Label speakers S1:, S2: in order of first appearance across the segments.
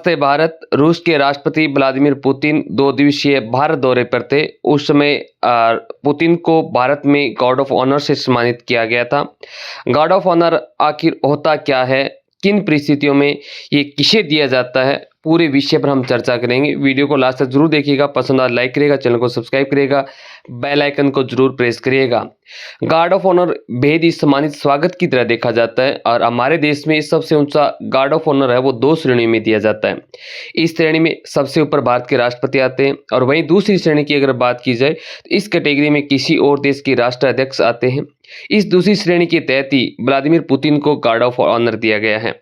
S1: नमस्ते भारत। रूस के राष्ट्रपति व्लादिमीर पुतिन 2 दिवसीय भारत दौरे पर थे। उस समय पुतिन को भारत में गार्ड ऑफ ऑनर से सम्मानित किया गया था। गार्ड ऑफ ऑनर आखिर होता क्या है, किन परिस्थितियों में ये किसे दिया जाता है, पूरे विषय पर हम चर्चा करेंगे। वीडियो को लास्ट तक जरूर देखिएगा, पसंद आए लाइक करिएगा, चैनल को सब्सक्राइब करिएगा, बेल आइकन को जरूर प्रेस करिएगा। गार्ड ऑफ ऑनर बेहद ही सम्मानित स्वागत की तरह देखा जाता है और हमारे देश में सबसे ऊंचा गार्ड ऑफ ऑनर है वो 2 श्रेणी में दिया जाता है। इस श्रेणी में सबसे ऊपर भारत के राष्ट्रपति आते हैं और वहीं दूसरी श्रेणी की अगर बात की जाए तो इस कैटेगरी में किसी और देश के राष्ट्राध्यक्ष आते हैं। इस दूसरी श्रेणी के तहत ही व्लादिमीर पुतिन को गार्ड ऑफ ऑनर दिया गया है।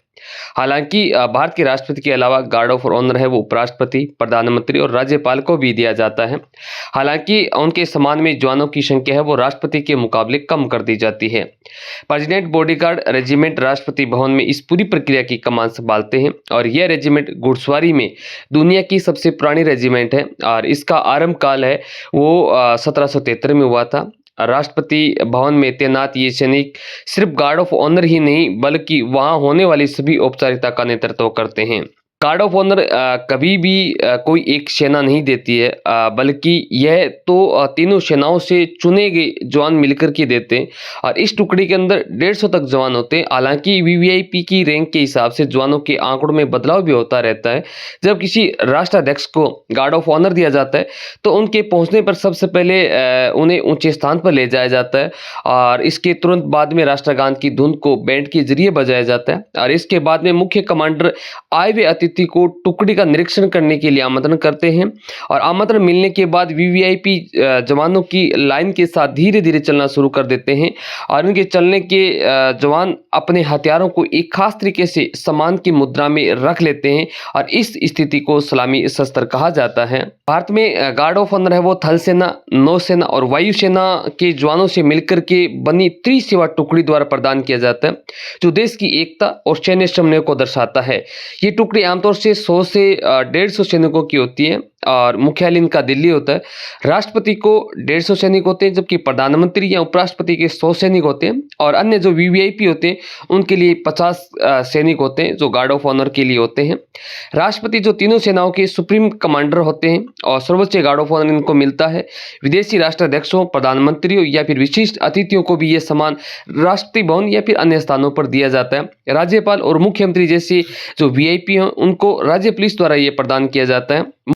S1: हालांकि भारत के राष्ट्रपति के अलावा गार्ड ऑफ ऑनर है वो उपराष्ट्रपति, प्रधानमंत्री और राज्यपाल को भी दिया जाता है। हालांकि उनके सम्मान में जवानों की संख्या है वो राष्ट्रपति के मुकाबले कम कर दी जाती है। President bodyguard regiment Rashtrapati Bhavan में इस पूरी प्रक्रिया की कमान संभालते हैं और यह रेजिमेंट घुड़सवारी में दुनिया की सबसे पुरानी रेजिमेंट है और इसका आरंभ काल है वो 1773 में हुआ था। राष्ट्रपति भवन में तैनात ये सैनिक सिर्फ गार्ड ऑफ ऑनर ही नहीं बल्कि वहां होने वाली सभी औपचारिकता का नेतृत्व करते हैं। गार्ड ऑफ ऑनर कभी भी कोई एक सेना नहीं देती है, बल्कि यह तो तीनों सेनाओं से चुने गए जवान मिलकर के देते हैं और इस टुकड़ी के अंदर 150 तक जवान होते हैं। हालांकि वीवीआईपी की रैंक के हिसाब से जवानों के आंकड़ों में बदलाव भी होता रहता है। जब किसी राष्ट्राध्यक्ष को गार्ड ऑफ ऑनर दिया जाता है तो उनके पहुंचने पर सबसे पहले उन्हें ऊंचे स्थान पर ले जाया जाता है और इसके तुरंत बाद में राष्ट्रगान की धुन को बैंड के जरिए बजाया जाता है और इसके बाद में मुख्य कमांडर आए हुए अतिथि को टुकड़ी का निरीक्षण करने के लिए आमंत्रण करते हैं और आमंत्रण मिलने के बाद वीवीआईपी जवानों की लाइन के साथ धीरे धीरे चलना शुरू कर देते हैं और उनके चलने के जवान अपने हथियारों को एक खास तरीके से सम्मान की मुद्रा में रख लेते हैं और इस स्थिति को सलामी शस्त्र कहा जाता है। भारत में गार्ड ऑफ ऑनर है वो थल सेना, नौसेना और वायुसेना के जवानों से मिलकर के बनी त्रिसेवा टुकड़ी द्वारा प्रदान किया जाता है, जो देश की एकता और सैन्य समन्वय को दर्शाता है। ये टुकड़ी आमतौर से 100 से 150 सैनिकों की होती है और मुख्यालय इनका दिल्ली होता है। राष्ट्रपति को 150 सैनिक होते हैं, जबकि प्रधानमंत्री या उपराष्ट्रपति के 100 सैनिक होते हैं और अन्य जो वीवीआईपी होते हैं उनके लिए 50 सैनिक होते हैं जो गार्ड ऑफ ऑनर के लिए होते हैं। राष्ट्रपति जो तीनों सेनाओं के सुप्रीम कमांडर होते हैं और सर्वोच्च गार्ड ऑफ ऑनर इनको मिलता है। विदेशी राष्ट्राध्यक्षों, प्रधानमंत्रियों या फिर विशिष्ट अतिथियों को भी ये सम्मान राष्ट्रपति भवन या फिर अन्य स्थानों पर दिया जाता है। राज्यपाल और मुख्यमंत्री जैसे जो वीआईपी हैं उनको राज्य पुलिस द्वारा ये प्रदान किया जाता है।